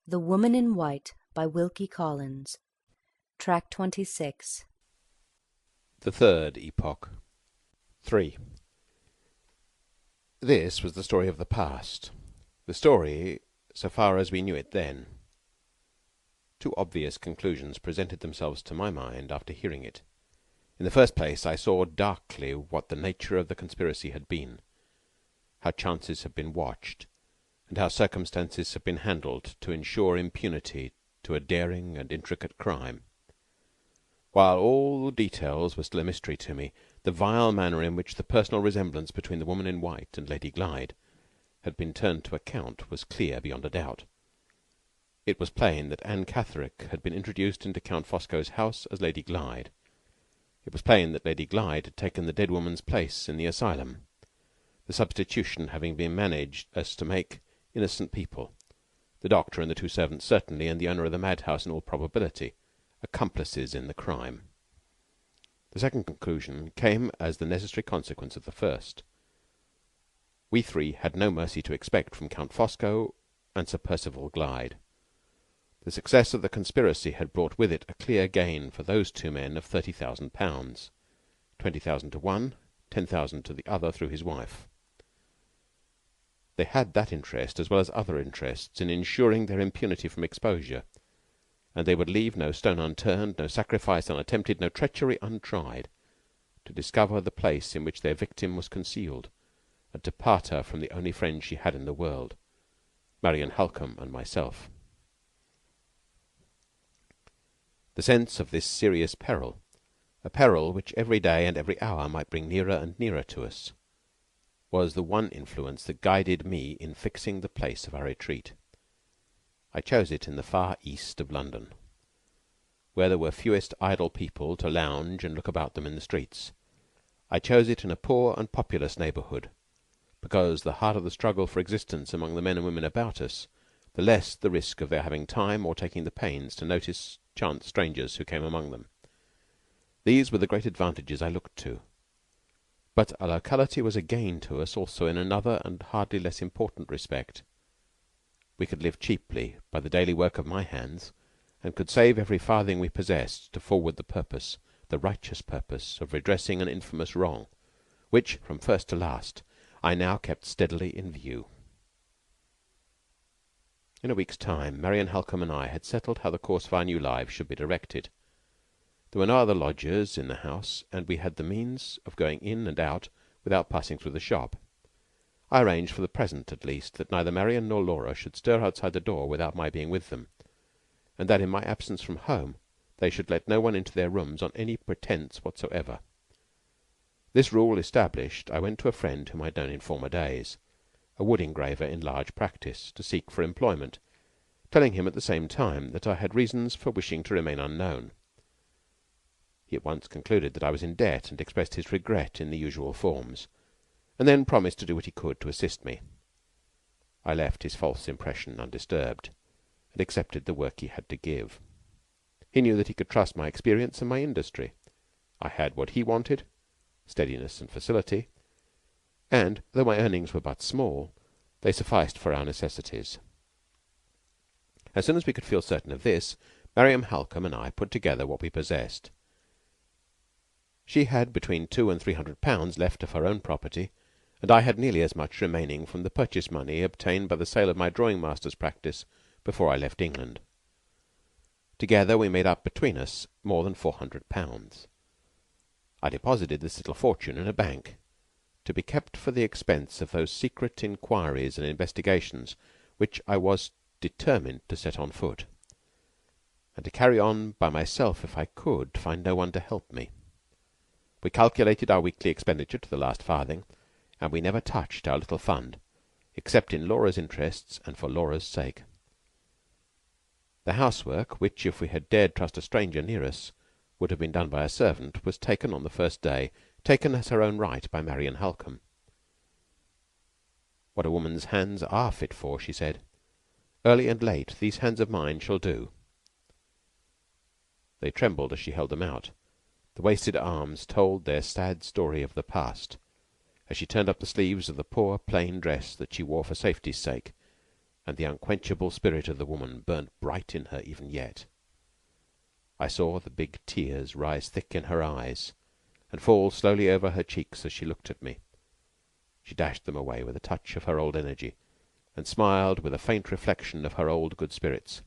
The Woman in White by Wilkie Collins. Track 26. The Third Epoch. 3. This was the story of the past. The story, so far as we knew it then. Two obvious conclusions presented themselves to my mind after hearing it. In the first place, I saw darkly what the nature of the conspiracy had been, how chances had been watched, and how circumstances had been handled to ensure impunity to a daring and intricate crime. While all the details were still a mystery to me, the vile manner in which the personal resemblance between the woman in white and Lady Glyde had been turned to account was clear beyond a doubt. It was plain that Anne Catherick had been introduced into Count Fosco's house as Lady Glyde. It was plain that Lady Glyde had taken the dead woman's place in the asylum, the substitution having been managed as to make innocent people, the doctor and the two servants certainly, and the owner of the madhouse in all probability, accomplices in the crime. The second conclusion came as the necessary consequence of the first. We three had no mercy to expect from Count Fosco and Sir Percival Glyde. The success of the conspiracy had brought with it a clear gain for those two men of £30,000, £20,000 to one, £10,000 to the other through his wife. They had that interest, as well as other interests, in ensuring their impunity from exposure, and they would leave no stone unturned, no sacrifice unattempted, no treachery untried, to discover the place in which their victim was concealed, and to part her from the only friend she had in the world, Marian Halcombe and myself. The sense of this serious peril, a peril which every day and every hour might bring nearer and nearer to us, was the one influence that guided me in fixing the place of our retreat. I chose it in the far east of London, where there were fewest idle people to lounge and look about them in the streets. I chose it in a poor and populous neighbourhood, because the harder the struggle for existence among the men and women about us, the less the risk of their having time or taking the pains to notice chance strangers who came among them. These were the great advantages I looked to. But our locality was a gain to us also in another and hardly less important respect. We could live cheaply by the daily work of my hands, and could save every farthing we possessed to forward the purpose, the righteous purpose, of redressing an infamous wrong, which, from first to last, I now kept steadily in view. In a week's time, Marian Halcombe and I had settled how the course of our new lives should be directed. There were no other lodgers in the house, and we had the means of going in and out without passing through the shop. I arranged, for the present at least, that neither Marian nor Laura should stir outside the door without my being with them, and that in my absence from home they should let no one into their rooms on any pretence whatsoever. This rule established, I went to a friend whom I had known in former days, a wood engraver in large practice, to seek for employment, telling him at the same time that I had reasons for wishing to remain unknown. He at once concluded that I was in debt, and expressed his regret in the usual forms, and then promised to do what he could to assist me. I left his false impression undisturbed, and accepted the work he had to give. He knew that he could trust my experience and my industry. I had what he wanted, steadiness and facility, and, though my earnings were but small, they sufficed for our necessities. As soon as we could feel certain of this, Marian Halcombe and I put together what we possessed. She had between £200 and £300 left of her own property, and I had nearly as much remaining from the purchase money obtained by the sale of my drawing-master's practice before I left England. Together we made up between us more than £400. I deposited this little fortune in a bank, to be kept for the expense of those secret inquiries and investigations which I was determined to set on foot, and to carry on by myself if I could find no one to help me. We calculated our weekly expenditure to the last farthing, and we never touched our little fund, except in Laura's interests and for Laura's sake. The housework, which, if we had dared trust a stranger near us, would have been done by a servant, was taken on the first day, taken as her own right by Marian Halcombe. "What a woman's hands are fit for," she said. "Early and late these hands of mine shall do." They trembled as she held them out. The wasted arms told their sad story of the past, as she turned up the sleeves of the poor plain dress that she wore for safety's sake, and the unquenchable spirit of the woman burnt bright in her even yet. I saw the big tears rise thick in her eyes and fall slowly over her cheeks as she looked at me. She dashed them away with a touch of her old energy, and smiled with a faint reflection of her old good spirits.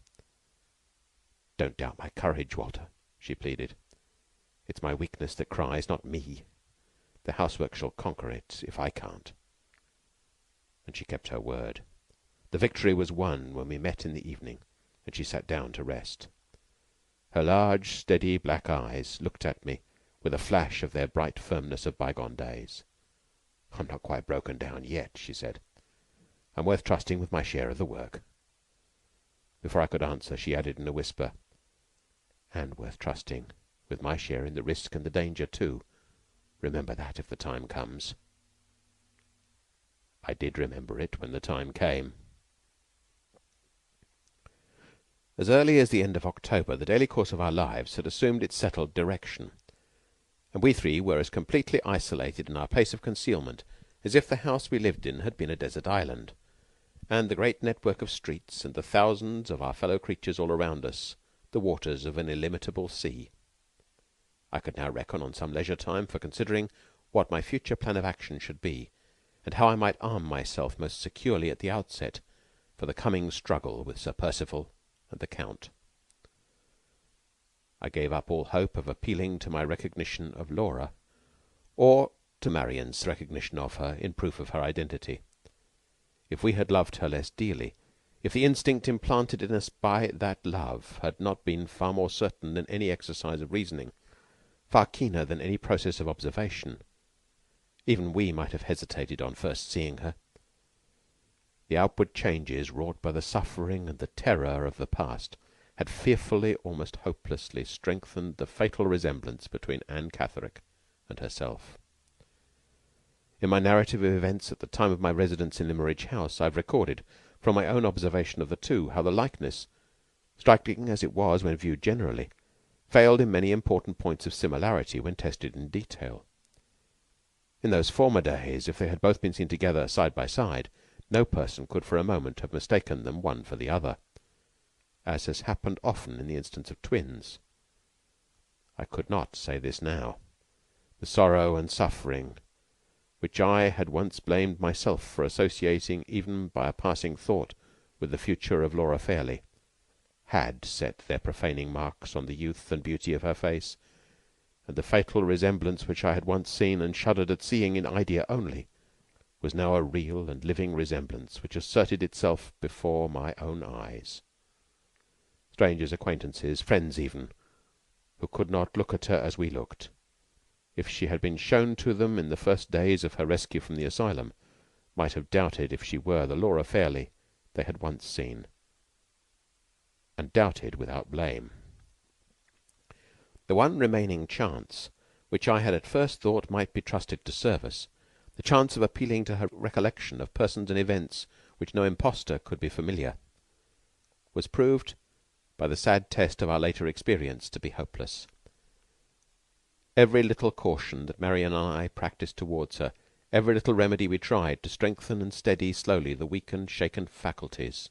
"Don't doubt my courage, Walter," she pleaded. "It's my weakness that cries, not me. The housework shall conquer it, if I can't." And she kept her word. The victory was won when we met in the evening, and she sat down to rest. Her large, steady black eyes looked at me with a flash of their bright firmness of bygone days. "I'm not quite broken down yet," she said. "I'm worth trusting with my share of the work." Before I could answer, she added in a whisper, "And worth trusting with my share in the risk and the danger, too. Remember that if the time comes." I did remember it when the time came. As early as the end of October, the daily course of our lives had assumed its settled direction, and we three were as completely isolated in our place of concealment as if the house we lived in had been a desert island, and the great network of streets and the thousands of our fellow creatures all around us the waters of an illimitable sea. I could now reckon on some leisure time for considering what my future plan of action should be, and how I might arm myself most securely at the outset for the coming struggle with Sir Percival and the Count. I gave up all hope of appealing to my recognition of Laura, or to Marian's recognition of her in proof of her identity. If we had loved her less dearly, if the instinct implanted in us by that love had not been far more certain than any exercise of reasoning, far keener than any process of observation, even we might have hesitated on first seeing her. The outward changes wrought by the suffering and the terror of the past had fearfully, almost hopelessly, strengthened the fatal resemblance between Anne Catherick and herself. In my narrative of events at the time of my residence in Limmeridge House, I have recorded, from my own observation of the two, how the likeness, striking as it was when viewed generally, failed in many important points of similarity when tested in detail. In those former days, if they had both been seen together side by side, no person could for a moment have mistaken them one for the other, as has happened often in the instance of twins. I could not say this now. The sorrow and suffering, which I had once blamed myself for associating even by a passing thought with the future of Laura Fairley, had set their profaning marks on the youth and beauty of her face, and the fatal resemblance which I had once seen and shuddered at seeing in idea only was now a real and living resemblance which asserted itself before my own eyes. Strangers, acquaintances, friends even, who could not look at her as we looked, if she had been shown to them in the first days of her rescue from the asylum, might have doubted if she were the Laura Fairley they had once seen, and doubted without blame. The one remaining chance, which I had at first thought might be trusted to serve us, the chance of appealing to her recollection of persons and events which no impostor could be familiar, was proved by the sad test of our later experience to be hopeless. Every little caution that Marian and I practised towards her, every little remedy we tried to strengthen and steady slowly the weakened, shaken faculties,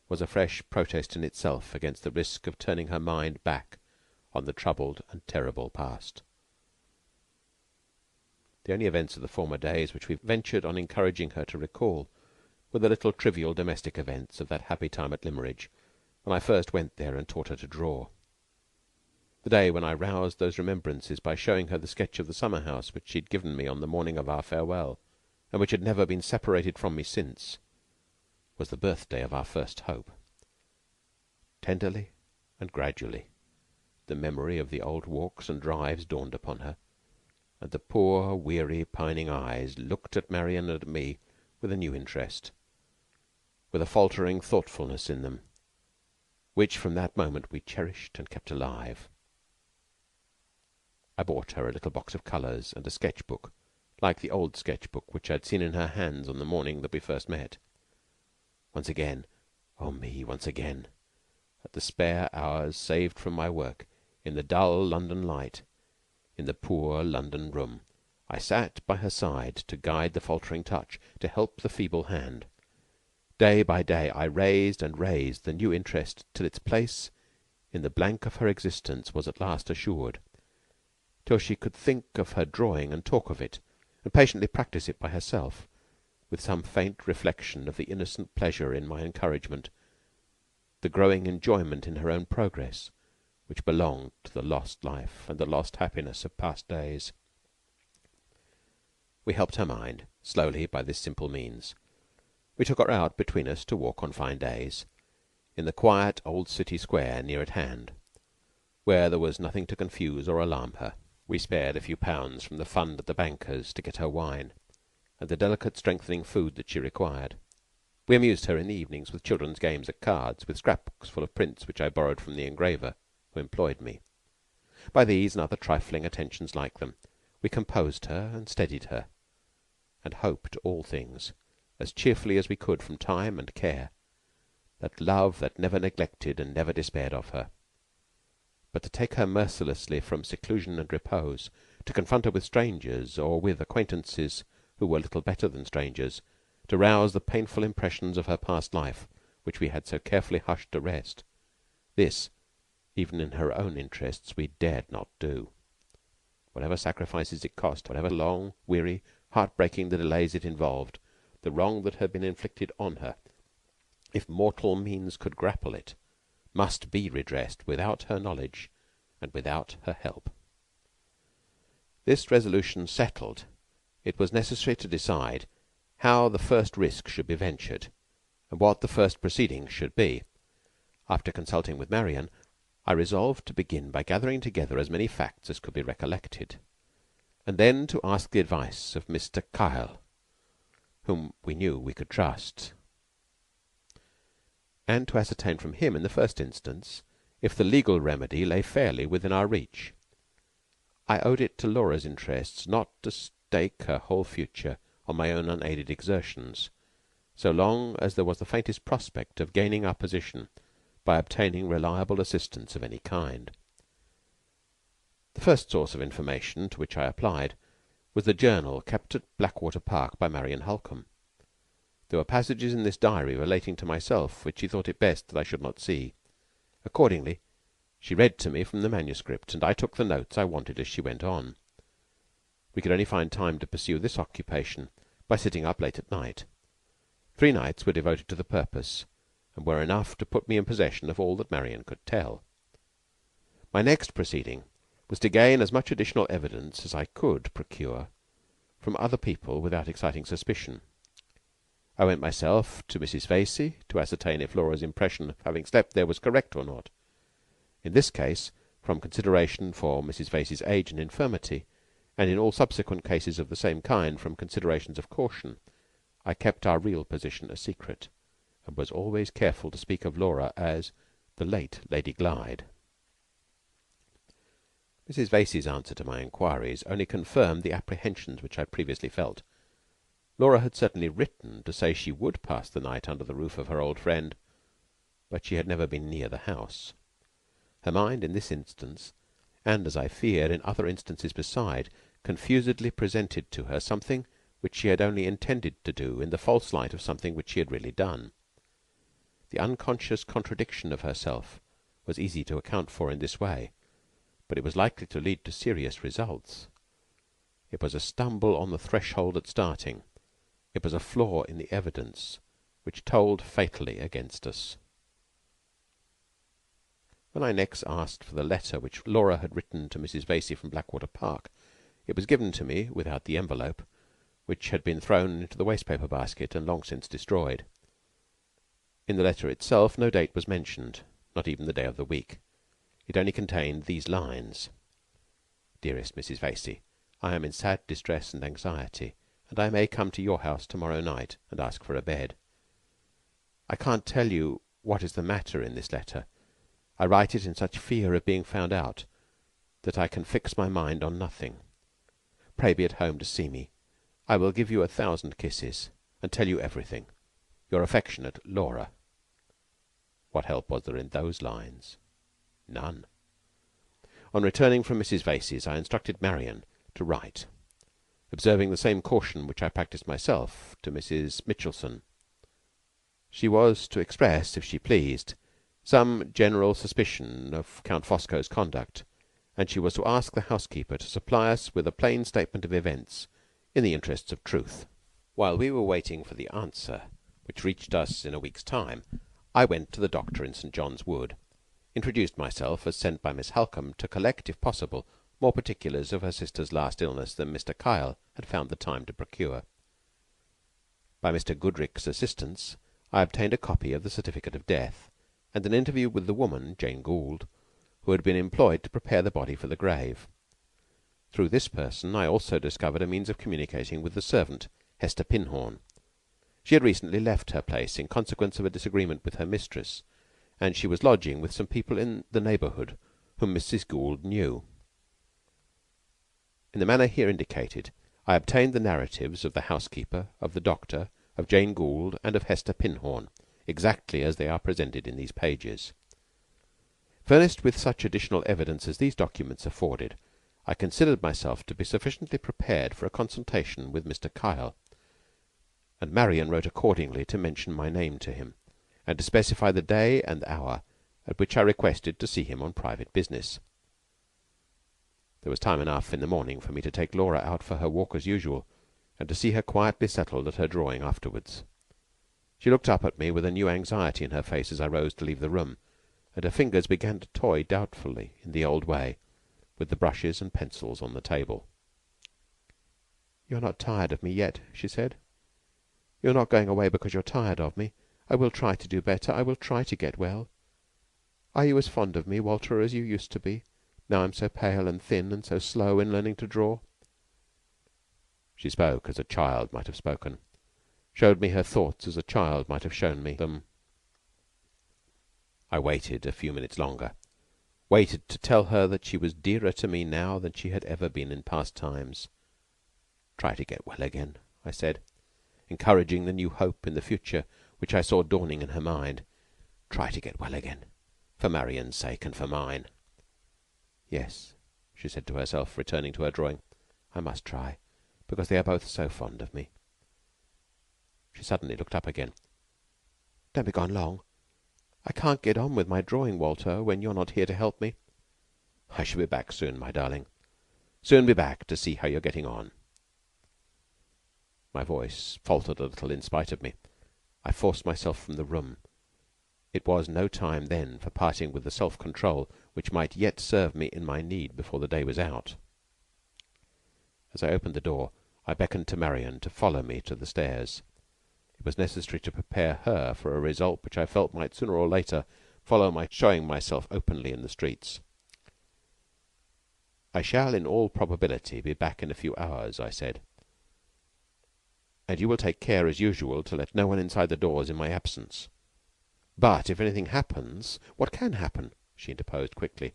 was a fresh protest in itself against the risk of turning her mind back on the troubled and terrible past. The only events of the former days which we ventured on encouraging her to recall were the little trivial domestic events of that happy time at Limmeridge, when I first went there and taught her to draw. The day when I roused those remembrances by showing her the sketch of the summer-house which she had given me on the morning of our farewell, and which had never been separated from me since, was the birthday of our first hope. Tenderly and gradually the memory of the old walks and drives dawned upon her, and the poor, weary, pining eyes looked at Marian and at me with a new interest, with a faltering thoughtfulness in them, which from that moment we cherished and kept alive. I bought her a little box of colours and a sketch-book, like the old sketch-book which I had seen in her hands on the morning that we first met. Once again, oh me, once again, at the spare hours saved from my work, in the dull London light, in the poor London room, I sat by her side to guide the faltering touch, to help the feeble hand. Day by day I raised and raised the new interest till its place in the blank of her existence was at last assured, till she could think of her drawing and talk of it, and patiently practise it by herself, with some faint reflection of the innocent pleasure in my encouragement, the growing enjoyment in her own progress, which belonged to the lost life and the lost happiness of past days. We helped her mind, slowly, by this simple means. We took her out between us to walk on fine days, in the quiet old city square near at hand, where there was nothing to confuse or alarm her. We spared a few pounds from the fund at the banker's to get her wine, and the delicate strengthening food that she required. We amused her in the evenings with children's games at cards, with scrapbooks full of prints which I borrowed from the engraver who employed me. By these and other trifling attentions like them, we composed her and steadied her, and hoped all things, as cheerfully as we could from time and care, that love that never neglected and never despaired of her. But to take her mercilessly from seclusion and repose, to confront her with strangers, or with acquaintances who were little better than strangers, to rouse the painful impressions of her past life, which we had so carefully hushed to rest, this, even in her own interests, we dared not do. Whatever sacrifices it cost, whatever long, weary, heart-breaking the delays it involved, the wrong that had been inflicted on her, if mortal means could grapple it, must be redressed without her knowledge and without her help. This resolution settled, it was necessary to decide how the first risk should be ventured, and what the first proceeding should be. After consulting with Marian, I resolved to begin by gathering together as many facts as could be recollected, and then to ask the advice of Mr. Kyle, whom we knew we could trust, and to ascertain from him, in the first instance, if the legal remedy lay fairly within our reach. I owed it to Laura's interests not to stake her whole future on my own unaided exertions, so long as there was the faintest prospect of gaining our position by obtaining reliable assistance of any kind. The first source of information to which I applied was the journal kept at Blackwater Park by Marian Halcombe. There were passages in this diary relating to myself which she thought it best that I should not see. Accordingly, she read to me from the manuscript, and I took the notes I wanted as she went on. We could only find time to pursue this occupation by sitting up late at night. 3 nights were devoted to the purpose, and were enough to put me in possession of all that Marian could tell. My next proceeding was to gain as much additional evidence as I could procure from other people without exciting suspicion. I went myself to Mrs. Vasey to ascertain if Laura's impression of having slept there was correct or not. In this case, from consideration for Mrs. Vasey's age and infirmity, and in all subsequent cases of the same kind from considerations of caution, I kept our real position a secret, and was always careful to speak of Laura as the late Lady Glyde. Mrs. Vasey's answer to my inquiries only confirmed the apprehensions which I previously felt. Laura had certainly written to say she would pass the night under the roof of her old friend, but she had never been near the house. Her mind in this instance, and as I feared in other instances beside, confusedly presented to her something which she had only intended to do in the false light of something which she had really done. The unconscious contradiction of herself was easy to account for in this way, but it was likely to lead to serious results. It was a stumble on the threshold at starting. It was a flaw in the evidence which told fatally against us. When I next asked for the letter which Laura had written to Mrs. Vasey from Blackwater Park, it was given to me without the envelope, which had been thrown into the waste-paper basket and long since destroyed. In the letter itself no date was mentioned, not even the day of the week. It only contained these lines: "Dearest Mrs. Vasey, I am in sad distress and anxiety, and I may come to your house to-morrow night and ask for a bed. I can't tell you what is the matter in this letter. I write it in such fear of being found out that I can fix my mind on nothing. Pray be at home to see me. I will give you 1,000 kisses, and tell you everything. Your affectionate Laura." What help was there in those lines? None. On returning from Mrs. Vasey's, I instructed Marian to write, observing the same caution which I practised myself to Mrs. Mitchelson. She was to express, if she pleased, some general suspicion of Count Fosco's conduct, and she was to ask the housekeeper to supply us with a plain statement of events in the interests of truth. While we were waiting for the answer, which reached us in a week's time, I went to the doctor in St. John's Wood, introduced myself as sent by Miss Halcombe to collect, if possible, more particulars of her sister's last illness than Mr. Kyle had found the time to procure. By Mr. Goodrick's assistance, I obtained a copy of the certificate of death, and an interview with the woman, Jane Gould, who had been employed to prepare the body for the grave. Through this person I also discovered a means of communicating with the servant, Hester Pinhorn. She had recently left her place in consequence of a disagreement with her mistress, and she was lodging with some people in the neighbourhood whom Mrs. Gould knew. In the manner here indicated, I obtained the narratives of the housekeeper, of the doctor, of Jane Gould, and of Hester Pinhorn, exactly as they are presented in these pages. Furnished with such additional evidence as these documents afforded, I considered myself to be sufficiently prepared for a consultation with Mr. Kyle, and Marian wrote accordingly to mention my name to him, and to specify the day and hour at which I requested to see him on private business. There was time enough in the morning for me to take Laura out for her walk as usual, and to see her quietly settled at her drawing afterwards. She looked up at me with a new anxiety in her face as I rose to leave the room, and her fingers began to toy doubtfully in the old way with the brushes and pencils on the table. "You're not tired of me yet," she said. "You're not going away because you're tired of me. I will try to do better. I will try to get well. Are you as fond of me, Walter, as you used to be, now I'm so pale and thin and so slow in learning to draw?" She spoke as a child might have spoken, showed me her thoughts as a child might have shown me them. I waited a few minutes longer, waited to tell her that she was dearer to me now than she had ever been in past times. "Try to get well again," I said, encouraging the new hope in the future which I saw dawning in her mind. "Try to get well again, for Marian's sake and for mine." "Yes," she said to herself, returning to her drawing, "I must try, because they are both so fond of me." She suddenly looked up again. "Don't be gone long. I can't get on with my drawing, Walter, when you're not here to help me." "I shall be back soon, my darling. Soon be back to see how you're getting on." My voice faltered a little in spite of me. I forced myself from the room. It was no time then for parting with the self-control which might yet serve me in my need before the day was out. As I opened the door, I beckoned to Marian to follow me to the stairs. It was necessary to prepare her for a result which I felt might sooner or later follow my showing myself openly in the streets. "I shall in all probability be back in a few hours," I said, "and you will take care as usual to let no one inside the doors in my absence. But if anything happens—" "What can happen?" she interposed quickly.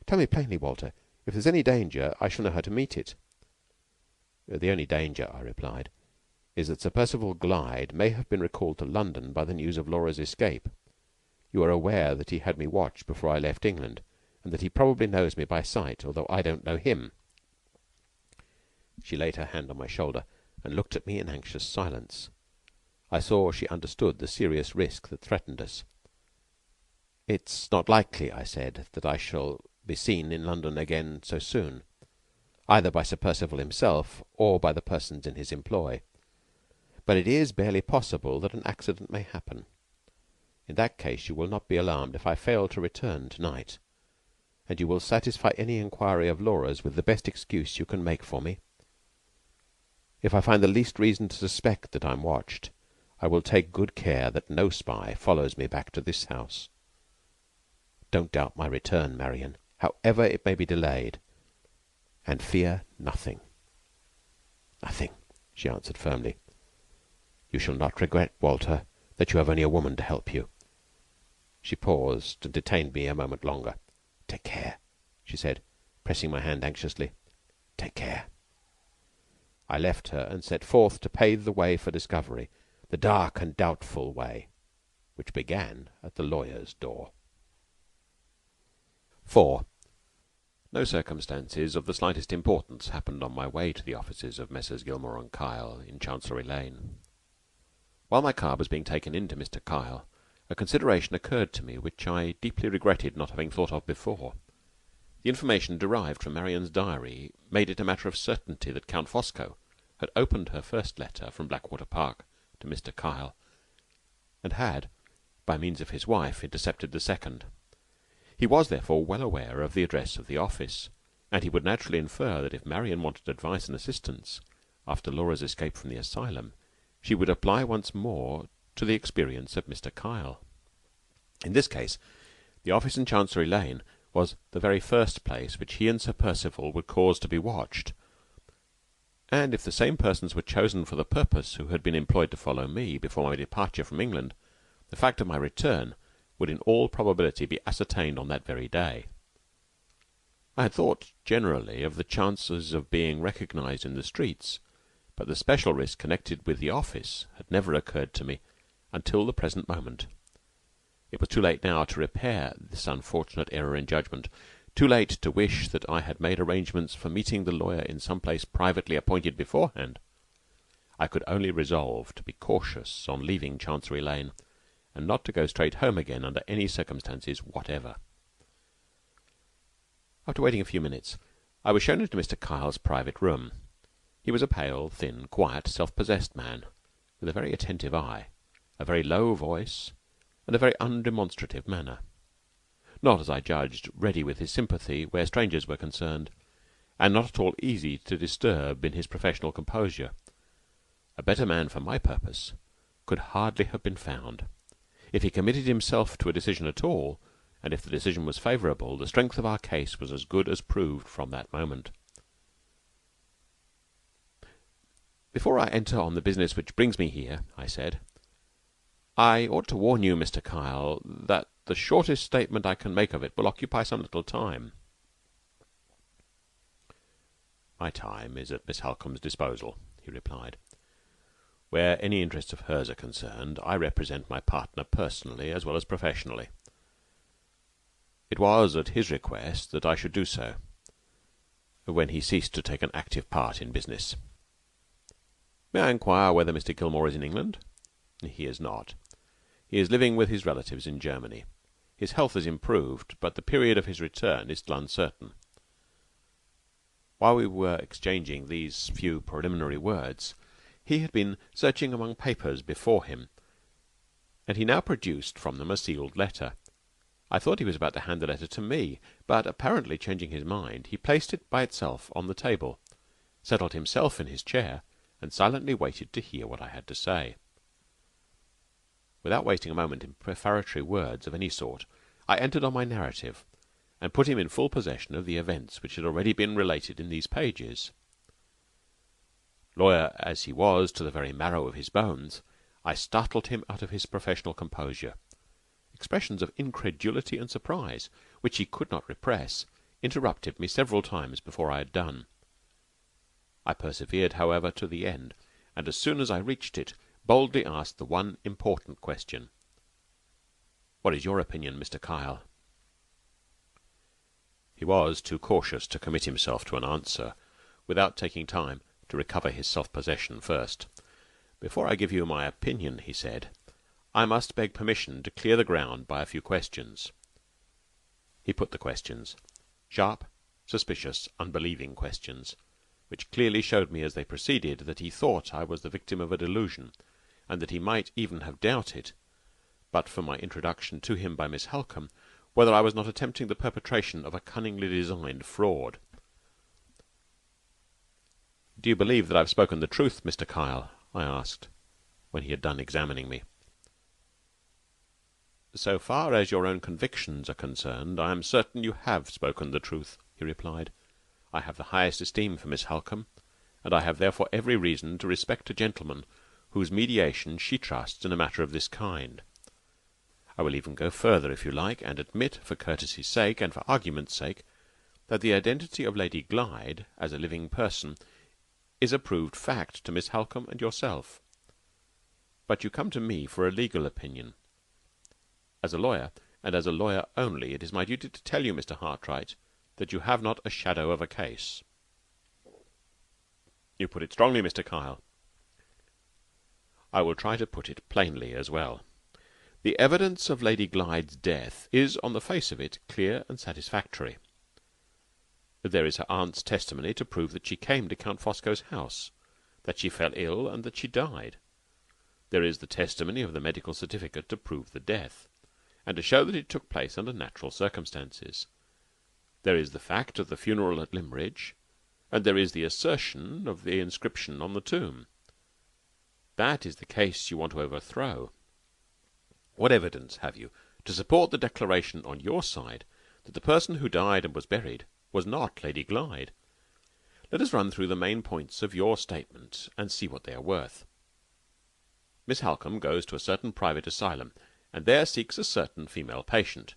"Tell me plainly, Walter. If there's any danger, I shall know how to meet it." "The only danger," I replied, "is that Sir Percival Glyde may have been recalled to London by the news of Laura's escape. You are aware that he had me watched before I left England, and that he probably knows me by sight, although I don't know him." She laid her hand on my shoulder and looked at me in anxious silence. I saw she understood the serious risk that threatened us. "It's not likely," I said, "that I shall be seen in London again so soon, either by Sir Percival himself or by the persons in his employ. But it is barely possible that an accident may happen. In that case you will not be alarmed if I fail to return to-night, and you will satisfy any inquiry of Laura's with the best excuse you can make for me. If I find the least reason to suspect that I'm watched, I will take good care that no spy follows me back to this house. Don't doubt my return, Marian, however it may be delayed, and fear nothing." "Nothing," she answered firmly. "You shall not regret, Walter, that you have only a woman to help you." She paused and detained me a moment longer. "Take care," she said, pressing my hand anxiously. "Take care." I left her and set forth to pave the way for discovery, the dark and doubtful way which began at the lawyer's door. 4. No circumstances of the slightest importance happened on my way to the offices of Messrs. Gilmore and Kyle in Chancery Lane. While my card was being taken in to Mr. Kyle, a consideration occurred to me which I deeply regretted not having thought of before. The information derived from Marian's diary made it a matter of certainty that Count Fosco had opened her first letter from Blackwater Park to Mr. Kyle, and had, by means of his wife, intercepted the second. He was therefore well aware of the address of the office, and he would naturally infer that if Marian wanted advice and assistance after Laura's escape from the asylum, she would apply once more to the experience of Mr. Kyle. In this case, the office in Chancery Lane was the very first place which he and Sir Percival would cause to be watched, and if the same persons were chosen for the purpose who had been employed to follow me before my departure from England, the fact of my return would in all probability be ascertained on that very day. I had thought generally of the chances of being recognized in the streets, but the special risk connected with the office had never occurred to me until the present moment. It was too late now to repair this unfortunate error in judgment, too late to wish that I had made arrangements for meeting the lawyer in some place privately appointed beforehand. I could only resolve to be cautious on leaving Chancery Lane, and not to go straight home again under any circumstances whatever. After waiting a few minutes, I was shown into Mr. Kyle's private room. He was a pale, thin, quiet, self-possessed man, with a very attentive eye, a very low voice, and a very undemonstrative manner. Not, as I judged, ready with his sympathy where strangers were concerned, and not at all easy to disturb in his professional composure. A better man for my purpose could hardly have been found. If he committed himself to a decision at all, and if the decision was favourable, the strength of our case was as good as proved from that moment. "Before I enter on the business which brings me here," I said, "I ought to warn you, Mr. Kyle, that the shortest statement I can make of it will occupy some little time." "My time is at Miss Halcombe's disposal," he replied. "Where any interests of hers are concerned, I represent my partner personally as well as professionally. It was at his request that I should do so, when he ceased to take an active part in business. May I inquire whether Mr. Gilmore is in England?" "He is not. He is living with his relatives in Germany. His health has improved, but the period of his return is still uncertain." While we were exchanging these few preliminary words, he had been searching among papers before him, and he now produced from them a sealed letter. I thought he was about to hand the letter to me, but apparently changing his mind, he placed it by itself on the table, settled himself in his chair, and silently waited to hear what I had to say. Without wasting a moment in prefatory words of any sort, I entered on my narrative, and put him in full possession of the events which had already been related in these pages. Lawyer as he was to the very marrow of his bones, I startled him out of his professional composure. Expressions of incredulity and surprise, which he could not repress, interrupted me several times before I had done. I persevered, however, to the end, and as soon as I reached it, boldly asked the one important question. "What is your opinion, Mr. Kyle?" He was too cautious to commit himself to an answer without taking time to recover his self-possession first. "Before I give you my opinion," he said, "I must beg permission to clear the ground by a few questions." He put the questions, sharp, suspicious, unbelieving questions, which clearly showed me as they proceeded that he thought I was the victim of a delusion, and that he might even have doubted, but for my introduction to him by Miss Halcombe, whether I was not attempting the perpetration of a cunningly designed fraud. "Do you believe that I have spoken the truth, Mr. Kyle?" I asked, when he had done examining me. "So far as your own convictions are concerned, I am certain you have spoken the truth," he replied. "I have the highest esteem for Miss Halcombe, and I have therefore every reason to respect a gentleman whose mediation she trusts in a matter of this kind. I will even go further, if you like, and admit, for courtesy's sake and for argument's sake, that the identity of Lady Glyde, as a living person, is a proved fact to Miss Halcombe and yourself. But you come to me for a legal opinion. As a lawyer, and as a lawyer only, it is my duty to tell you, Mr. Hartwright, that you have not a shadow of a case." "You put it strongly, Mr. Kyle." I will try to put it plainly as well. The evidence of Lady Glyde's death is, on the face of it, clear and satisfactory. There is her aunt's testimony to prove that she came to Count Fosco's house, that she fell ill, and that she died. There is the testimony of the medical certificate to prove the death, and to show that it took place under natural circumstances. There is the fact of the funeral at Limmeridge, and there is the assertion of the inscription on the tomb. That is the case you want to overthrow. What evidence have you to support the declaration on your side that the person who died and was buried was not Lady Glyde? Let us run through the main points of your statement and see what they are worth. Miss Halcombe goes to a certain private asylum, and there seeks a certain female patient.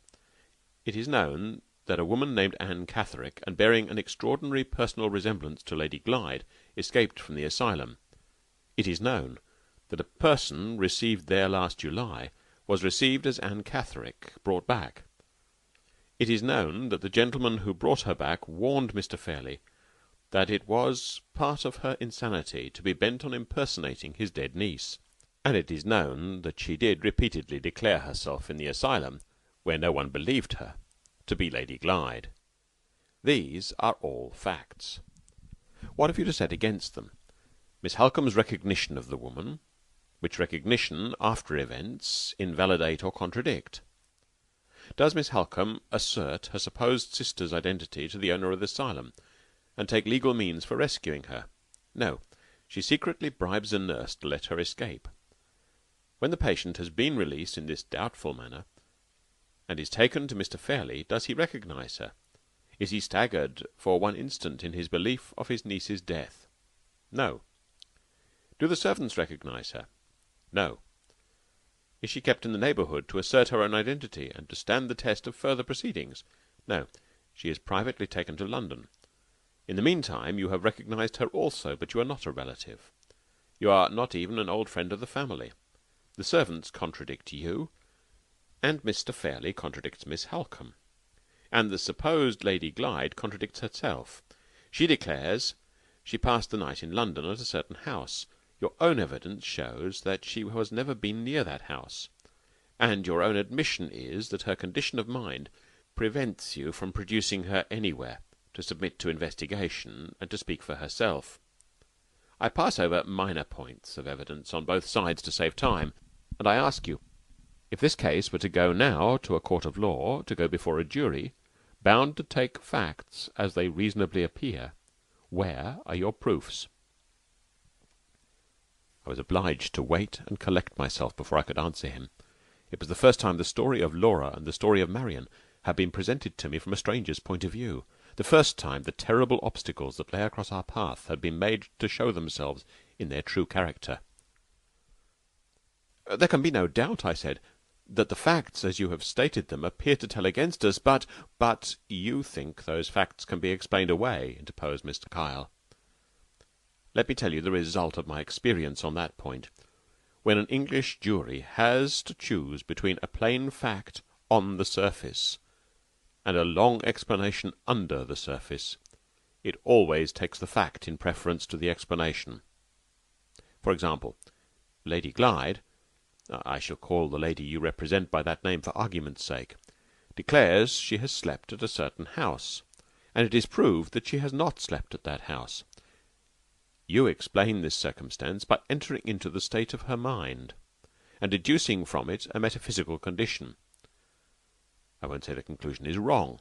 It is known that a woman named Anne Catherick, and bearing an extraordinary personal resemblance to Lady Glyde, escaped from the asylum. It is known that a person received there last July was received as Anne Catherick, brought back. It is known that the gentleman who brought her back warned Mr. Fairley that it was part of her insanity to be bent on impersonating his dead niece, and it is known that she did repeatedly declare herself in the asylum, where no one believed her, to be Lady Glyde. These are all facts. What have you to set against them? Miss Halcombe's recognition of the woman, which recognition, after events, invalidate or contradict. Does Miss Halcombe assert her supposed sister's identity to the owner of the asylum, and take legal means for rescuing her? No. She secretly bribes a nurse to let her escape. When the patient has been released in this doubtful manner, and is taken to Mr. Fairley, does he recognize her? Is he staggered for one instant in his belief of his niece's death? No. Do the servants recognize her? No. Is she kept in the neighborhood to assert her own identity, and to stand the test of further proceedings? No. She is privately taken to London. In the meantime you have recognized her also, but you are not a relative. You are not even an old friend of the family. The servants contradict you, and Mr. Fairley contradicts Miss Halcombe, and the supposed Lady Glyde contradicts herself. She declares she passed the night in London at a certain house. Your own evidence shows that she has never been near that house, and your own admission is that her condition of mind prevents you from producing her anywhere to submit to investigation and to speak for herself. I pass over minor points of evidence on both sides to save time, and I ask you, if this case were to go now to a court of law, to go before a jury, bound to take facts as they reasonably appear, where are your proofs? I was obliged to wait and collect myself before I could answer him. It was the first time the story of Laura and the story of Marian had been presented to me from a stranger's point of view. The first time the terrible obstacles that lay across our path had been made to show themselves in their true character. There can be no doubt, I said, that the facts, as you have stated them, appear to tell against us, but you think those facts can be explained away, interposed Mr. Kyle. Let me tell you the result of my experience on that point. When an English jury has to choose between a plain fact on the surface and a long explanation under the surface, it always takes the fact in preference to the explanation. For example, Lady Glyde, I shall call the lady you represent by that name for argument's sake, declares she has slept at a certain house, and it is proved that she has not slept at that house. You explain this circumstance by entering into the state of her mind, and deducing from it a metaphysical condition. I won't say the conclusion is wrong.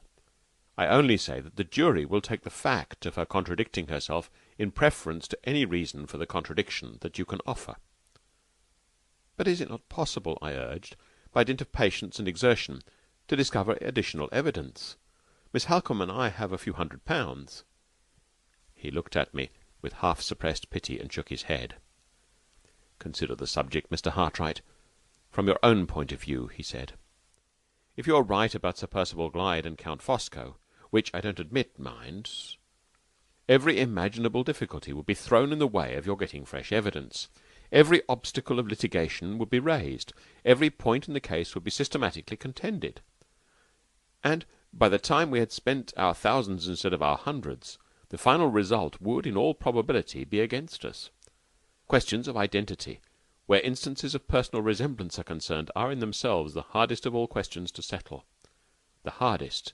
I only say that the jury will take the fact of her contradicting herself in preference to any reason for the contradiction that you can offer. But is it not possible, I urged, by dint of patience and exertion, to discover additional evidence? Miss Halcombe and I have a few £100. He looked at me with half-suppressed pity and shook his head. Consider the subject, Mr. Hartright, from your own point of view, he said. If you are right about Sir Percival Glyde and Count Fosco, which I don't admit, mind, every imaginable difficulty would be thrown in the way of your getting fresh evidence. Every obstacle of litigation would be raised. Every point in the case would be systematically contended. And by the time we had spent our thousands instead of our hundreds, the final result would, in all probability, be against us. Questions of identity where instances of personal resemblance are concerned, are in themselves the hardest of all questions to settle. The hardest,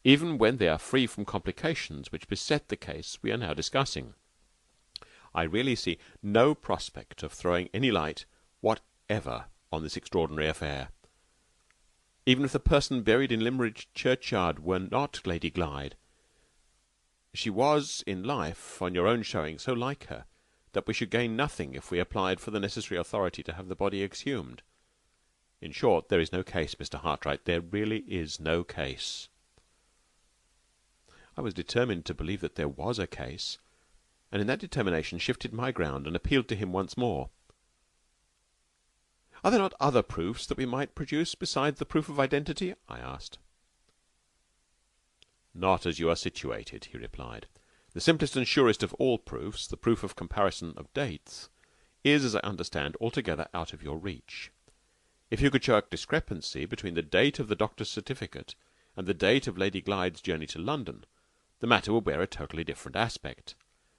even when they are free from complications which beset the case we are now discussing. I really see no prospect of throwing any light whatever on this extraordinary affair. Even if the person buried in Limmeridge churchyard were not Lady Glyde, she was in life, on your own showing, so like her that we should gain nothing if we applied for the necessary authority to have the body exhumed. In short, there is no case, Mr. Hartwright. There really is no case. I was determined to believe that there was a case, and in that determination shifted my ground and appealed to him once more. "Are there not other proofs that we might produce besides the proof of identity?" I asked. "Not as you are situated," he replied. "The simplest and surest of all proofs, the proof of comparison of dates, is, as I understand, altogether out of your reach. If you could show a discrepancy between the date of the doctor's certificate and the date of Lady Glyde's journey to London, the matter would wear a totally different aspect,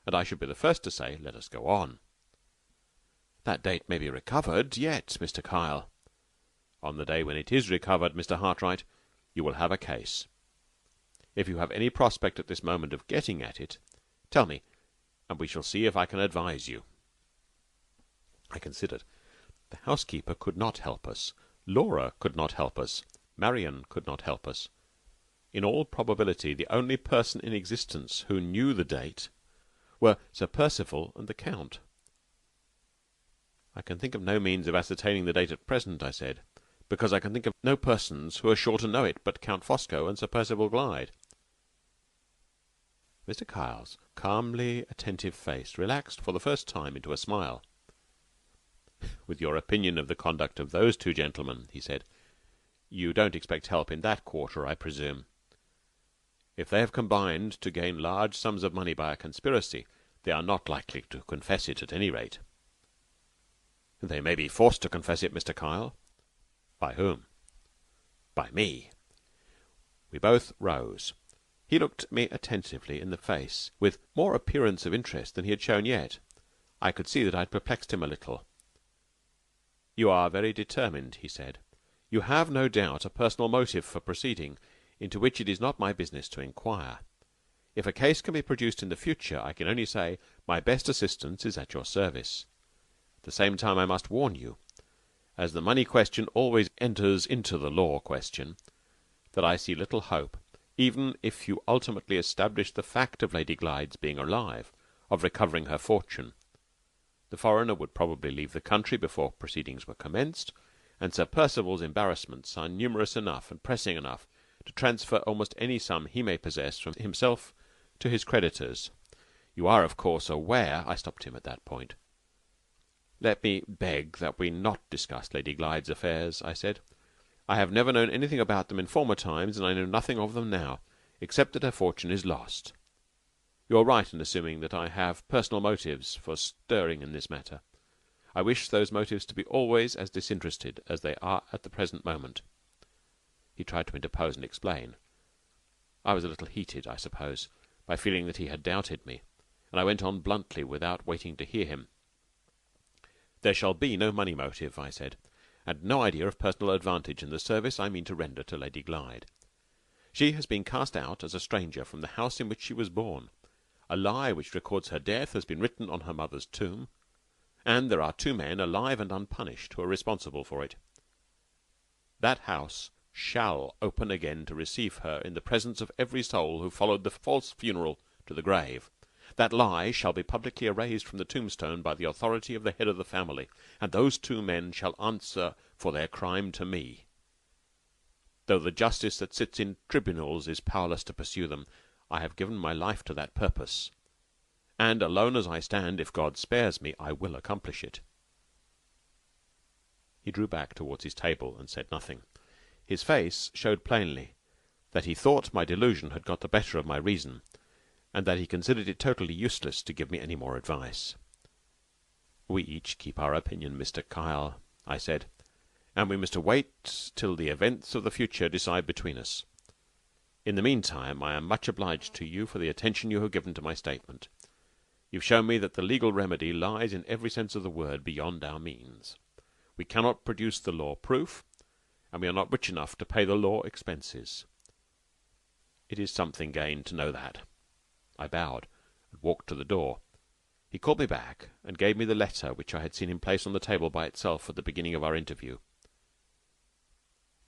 and I should be the first to say, let us go on." "That date may be recovered yet, Mr. Kyle." "On the day when it is recovered, Mr. Hartwright, you will have a case. If you have any prospect at this moment of getting at it, tell me, and we shall see if I can advise you." I considered. The housekeeper could not help us. Laura could not help us. Marian could not help us. In all probability, the only person in existence who knew the date were Sir Percival and the Count. "I can think of no means of ascertaining the date at present," I said, "because I can think of no persons who are sure to know it but Count Fosco and Sir Percival Glyde." Mr. Kyle's calmly attentive face relaxed for the first time into a smile. "With your opinion of the conduct of those two gentlemen," he said, "you don't expect help in that quarter, I presume. If they have combined to gain large sums of money by a conspiracy, they are not likely to confess it at any rate." "They may be forced to confess it, Mr. Kyle." "By whom?" "By me." We both rose. He looked me attentively in the face, with more appearance of interest than he had shown yet. I could see that I had perplexed him a little. "You are very determined," he said. "You have, no doubt, a personal motive for proceeding, into which it is not my business to inquire. If a case can be produced in the future, I can only say my best assistance is at your service. At the same time I must warn you, as the money question always enters into the law question, that I see little hope, even if you ultimately establish the fact of Lady Glyde's being alive, of recovering her fortune. The foreigner would probably leave the country before proceedings were commenced, and Sir Percival's embarrassments are numerous enough and pressing enough to transfer almost any sum he may possess from himself to his creditors. You are, of course, aware—" I stopped him at that point. "Let me beg that we not discuss Lady Glyde's affairs," I said. "I have never known anything about them in former times, and I know nothing of them now, except that her fortune is lost. You are right in assuming that I have personal motives for stirring in this matter. I wish those motives to be always as disinterested as they are at the present moment." He tried to interpose and explain. I was a little heated, I suppose, by feeling that he had doubted me, and I went on bluntly without waiting to hear him. "There shall be no money motive," I said, "and no idea of personal advantage in the service I mean to render to Lady Glyde. She has been cast out as a stranger from the house in which she was born. A lie which records her death has been written on her mother's tomb, and there are two men, alive and unpunished, who are responsible for it. That house shall open again to receive her in the presence of every soul who followed the false funeral to the grave. That lie shall be publicly erased from the tombstone by the authority of the head of the family, and those two men shall answer for their crime to me. Though the justice that sits in tribunals is powerless to pursue them, I have given my life to that purpose, and alone as I stand, if God spares me, I will accomplish it." He drew back towards his table and said nothing. His face showed plainly that he thought my delusion had got the better of my reason, and that he considered it totally useless to give me any more advice. "We each keep our opinion, Mr. Kyle," I said, "and we must wait till the events of the future decide between us. In the meantime, I am much obliged to you for the attention you have given to my statement. You've shown me that the legal remedy lies in every sense of the word beyond our means. We cannot produce the law proof, and we are not rich enough to pay the law expenses. It is something gained to know that." I bowed and walked to the door. He called me back and gave me the letter which I had seen him place on the table by itself at the beginning of our interview.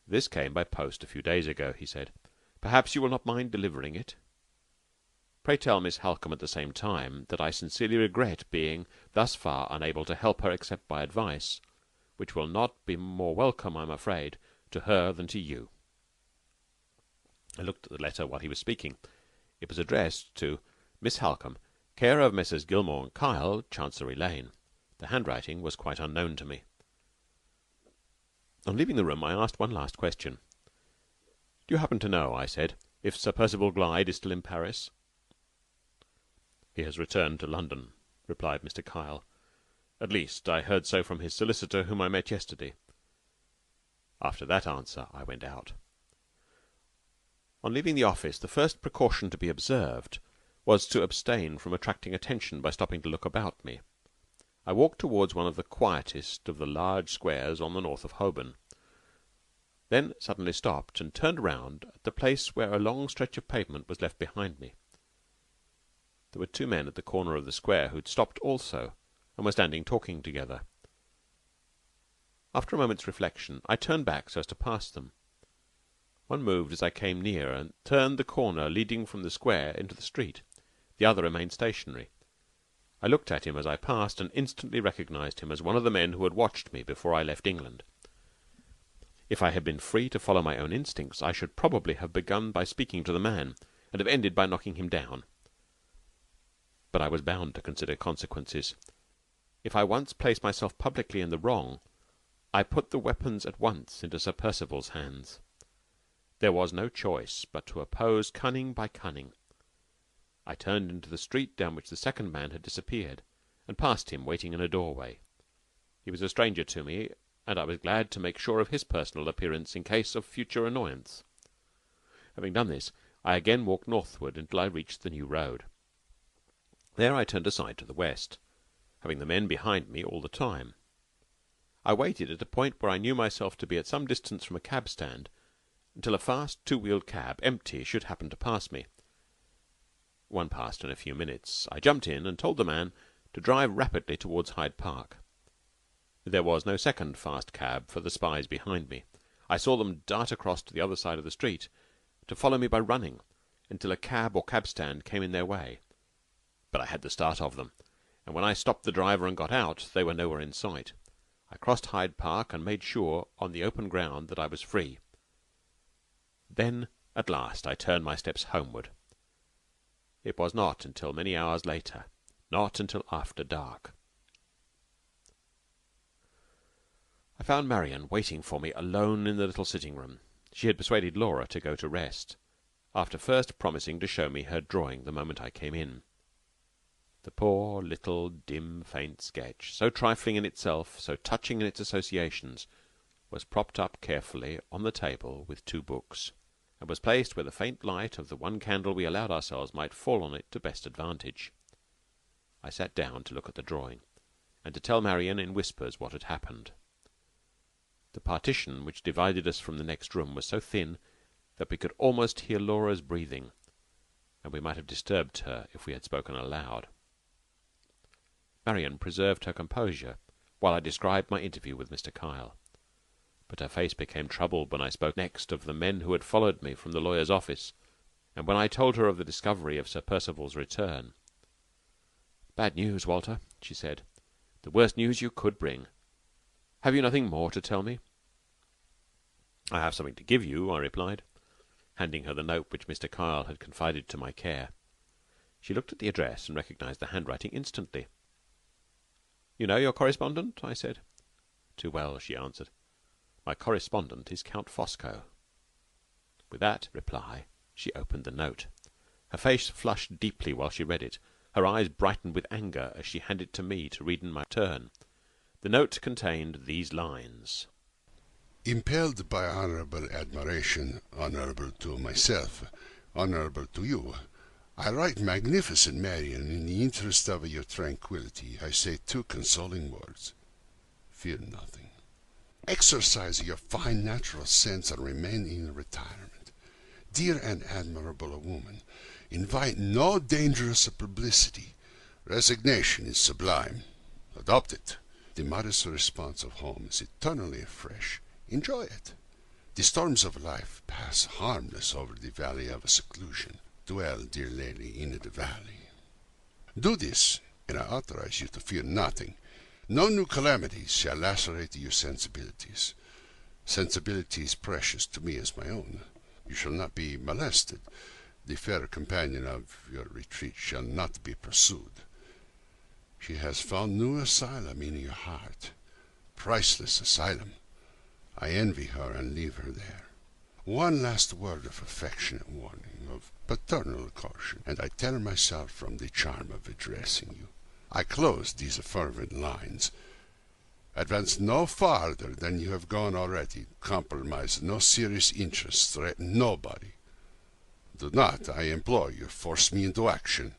"This came by post a few days ago," he said. "Perhaps you will not mind delivering it? Pray tell Miss Halcombe at the same time that I sincerely regret being thus far unable to help her except by advice, which will not be more welcome, I am afraid, to her than to you." I looked at the letter while he was speaking. It was addressed to Miss Halcombe, care of Messrs. Gilmore and Kyle, Chancery Lane. The handwriting was quite unknown to me. On leaving the room I asked one last question. "Do you happen to know," I said, "if Sir Percival Glyde is still in Paris?" "He has returned to London," replied Mr. Kyle. "At least, I heard so from his solicitor, whom I met yesterday." After that answer I went out. On leaving the office, the first precaution to be observed was to abstain from attracting attention by stopping to look about me. I walked towards one of the quietest of the large squares on the north of Holborn, then suddenly stopped and turned round at the place where a long stretch of pavement was left behind me. There were two men at the corner of the square who had stopped also, and were standing talking together. After a moment's reflection, I turned back so as to pass them. One moved as I came near, and turned the corner leading from the square into the street. The other remained stationary. I looked at him as I passed, and instantly recognized him as one of the men who had watched me before I left England. If I had been free to follow my own instincts, I should probably have begun by speaking to the man, and have ended by knocking him down. But I was bound to consider consequences. If I once placed myself publicly in the wrong, I put the weapons at once into Sir Percival's hands. There was no choice but to oppose cunning by cunning. I turned into the street down which the second man had disappeared, and passed him waiting in a doorway. He was a stranger to me, and I was glad to make sure of his personal appearance in case of future annoyance. Having done this, I again walked northward until I reached the new road. There I turned aside to the west, having the men behind me all the time. I waited at a point where I knew myself to be at some distance from a cab stand, until a fast two-wheeled cab, empty, should happen to pass me. One passed in a few minutes. I jumped in and told the man to drive rapidly towards Hyde Park. There was no second fast cab for the spies behind me. I saw them dart across to the other side of the street, to follow me by running, until a cab or cab-stand came in their way. But I had the start of them, and when I stopped the driver and got out, they were nowhere in sight. I crossed Hyde Park and made sure on the open ground that I was free. Then, at last, I turned my steps homeward. It was not until many hours later, not until after dark. I found Marian waiting for me alone in the little sitting-room. She had persuaded Laura to go to rest, after first promising to show me her drawing the moment I came in. The poor, little, dim, faint sketch, so trifling in itself, so touching in its associations, was propped up carefully on the table with two books, and was placed where the faint light of the one candle we allowed ourselves might fall on it to best advantage. I sat down to look at the drawing, and to tell Marian in whispers what had happened. The partition which divided us from the next room was so thin that we could almost hear Laura's breathing, and we might have disturbed her if we had spoken aloud. Marian preserved her composure while I described my interview with Mr. Kyle, but her face became troubled when I spoke next of the men who had followed me from the lawyer's office, and when I told her of the discovery of Sir Percival's return. "Bad news, Walter," she said. "The worst news you could bring. Have you nothing more to tell me?" "I have something to give you," I replied, handing her the note which Mr. Kyle had confided to my care. She looked at the address and recognized the handwriting instantly. "You know your correspondent?" I said. "Too well," she answered. "My correspondent is Count Fosco." With that reply she opened the note. Her face flushed deeply while she read it. Her eyes brightened with anger as she handed it to me to read in my turn. The note contained these lines: "Impelled by honorable admiration, honorable to myself, honorable to you, I write magnificent, Marian. In the interest of your tranquillity, I say 2 consoling words. Fear nothing. Exercise your fine natural sense and remain in retirement. Dear and admirable woman, invite no dangerous publicity. Resignation is sublime. Adopt it. The modest response of home is eternally fresh. Enjoy it. The storms of life pass harmless over the valley of seclusion. Dwell, dear lady, in the valley. Do this, and I authorize you to fear nothing. No new calamities shall lacerate your sensibilities. Sensibility is precious to me as my own. You shall not be molested. The fair companion of your retreat shall not be pursued. She has found new asylum in your heart. Priceless asylum. I envy her and leave her there. One last word of affectionate warning, of paternal caution, and I tell myself from the charm of addressing you. I close these fervent lines. Advance no farther than you have gone already. Compromise no serious interests. Threaten nobody. Do not, I implore you, force me into action.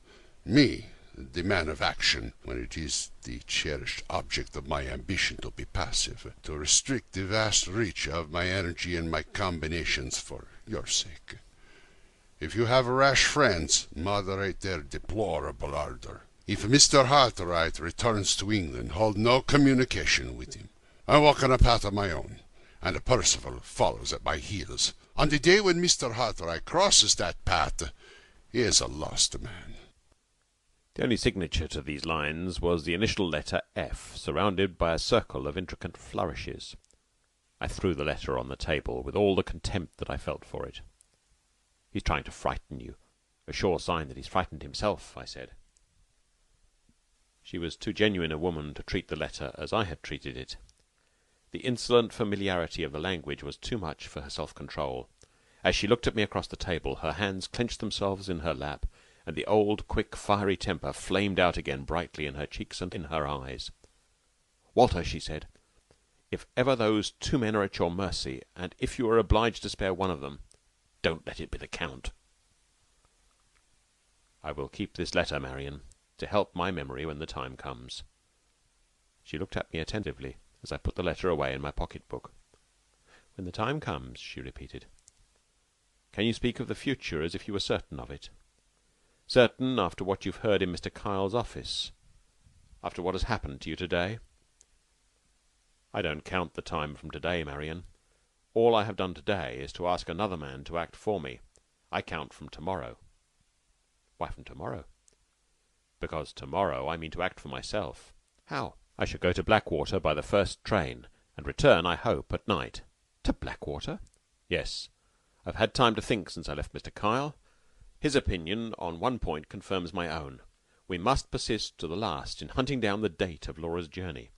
Me, the man of action, when it is the cherished object of my ambition to be passive, to restrict the vast reach of my energy and my combinations for your sake. If you have rash friends, moderate their deplorable ardor. If Mr. Hartwright returns to England, hold no communication with him. I walk on a path of my own, and Percival follows at my heels. On the day when Mr. Hartwright crosses that path, he is a lost man. The only signature to these lines was the initial letter F, surrounded by a circle of intricate flourishes. I threw the letter on the table with all the contempt that I felt for it. "He's trying to frighten you. A sure sign that he's frightened himself," I said. She was too genuine a woman to treat the letter as I had treated it. The insolent familiarity of the language was too much for her self-control. As she looked at me across the table, her hands clenched themselves in her lap, and the old, quick, fiery temper flamed out again brightly in her cheeks and in her eyes. "Walter," she said, "if ever those 2 men are at your mercy, and if you are obliged to spare one of them, don't let it be the Count." "I will keep this letter, Marian, to help my memory when the time comes." She looked at me attentively as I put the letter away in my pocket-book. "When the time comes," she repeated. "Can you speak of the future as if you were certain of it? Certain after what you've heard in Mr. Kyle's office? After what has happened to you today?" "I don't count the time from today, Marian. All I have done today is to ask another man to act for me. I count from tomorrow." "Why from tomorrow?" "Because tomorrow I mean to act for myself." "How?" "I shall go to Blackwater by the first train, and return, I hope, at night." "To Blackwater?" "Yes. I've had time to think since I left Mr. Kyle. His opinion on one point confirms my own. We must persist to the last in hunting down the date of Laura's journey.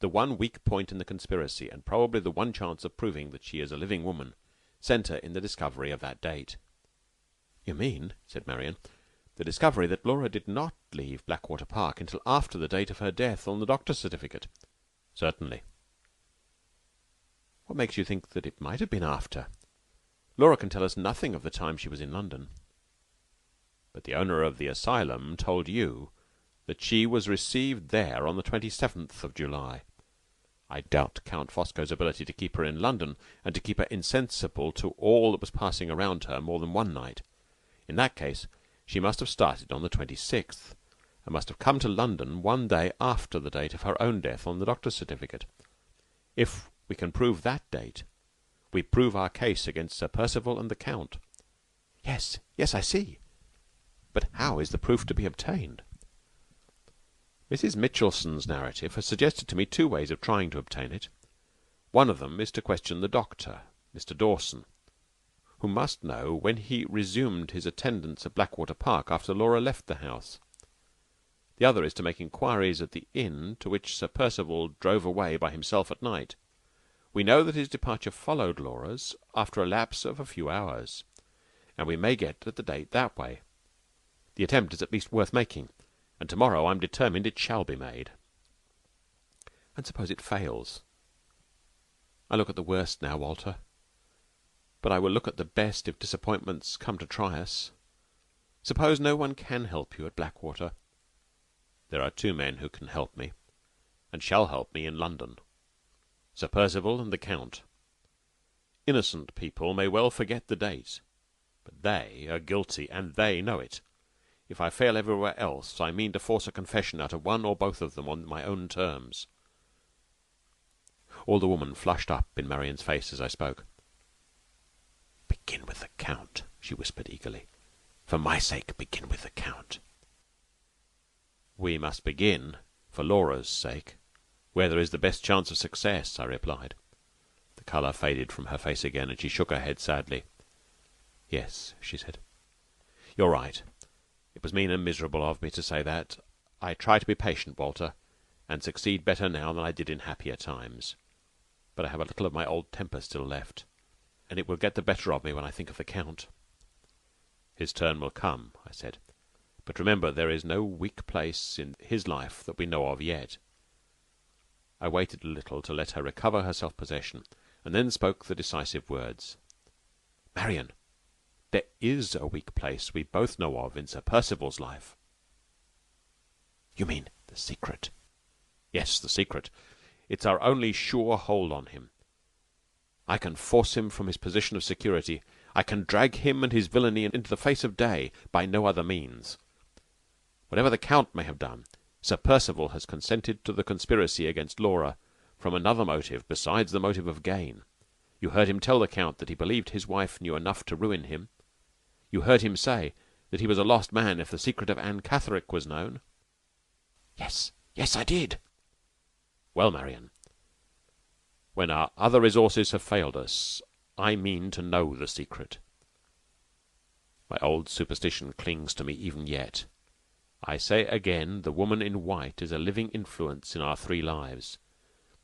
The one weak point in the conspiracy, and probably the one chance of proving that she is a living woman, centre in the discovery of that date." "You mean," said Marian, "the discovery that Laura did not leave Blackwater Park until after the date of her death on the doctor's certificate?" "Certainly." "What makes you think that it might have been after? Laura can tell us nothing of the time she was in London." "But the owner of the asylum told you that she was received there on the 27th of July. I doubt Count Fosco's ability to keep her in London, and to keep her insensible to all that was passing around her more than one night. In that case she must have started on the 26th, and must have come to London one day after the date of her own death on the doctor's certificate. If we can prove that date, we prove our case against Sir Percival and the Count." "Yes, yes, I see. But how is the proof to be obtained?" "Mrs. Mitchelson's narrative has suggested to me 2 ways of trying to obtain it. One of them is to question the doctor, Mr. Dawson, who must know when he resumed his attendance at Blackwater Park after Laura left the house. The other is to make inquiries at the inn to which Sir Percival drove away by himself at night. We know that his departure followed Laura's after a lapse of a few hours, and we may get at the date that way. The attempt is at least worth making, and tomorrow I'm determined it shall be made." "And suppose it fails?" "I look at the worst now, Walter, but I will look at the best if disappointments come to try us. Suppose no one can help you at Blackwater. There are 2 men who can help me, and shall help me in London. Sir Percival and the Count. Innocent people may well forget the date, but they are guilty, and they know it. If I fail everywhere else, I mean to force a confession out of one or both of them on my own terms. All the woman flushed up in Marian's face as I spoke. "Begin with the Count," she whispered eagerly. "For my sake, begin with the Count." "We must begin, for Laura's sake, where there is the best chance of success," I replied. The colour faded from her face again, and she shook her head sadly. "Yes," she said. "You're right. It was mean and miserable of me to say that. I try to be patient, Walter, and succeed better now than I did in happier times. But I have a little of my old temper still left, and it will get the better of me when I think of the Count." "His turn will come," I said. "But remember, there is no weak place in his life that we know of yet." I waited a little to let her recover her self-possession, and then spoke the decisive words. "Marian, there is a weak place we both know of in Sir Percival's life." "You mean the secret?" "Yes, the secret. It's our only sure hold on him. I can force him from his position of security. I can drag him and his villainy into the face of day by no other means. Whatever the Count may have done, Sir Percival has consented to the conspiracy against Laura from another motive besides the motive of gain. You heard him tell the Count that he believed his wife knew enough to ruin him. You heard him say that he was a lost man if the secret of Anne Catherick was known." "Yes, yes, I did." "Well, Marian, when our other resources have failed us, I mean to know the secret. My old superstition clings to me even yet. I say again, the woman in white is a living influence in our 3 lives.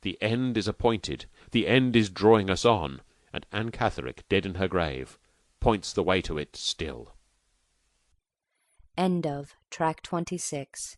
The end is appointed. The end is drawing us on, and Anne Catherick, dead in her grave, points the way to it still." End of Track 26.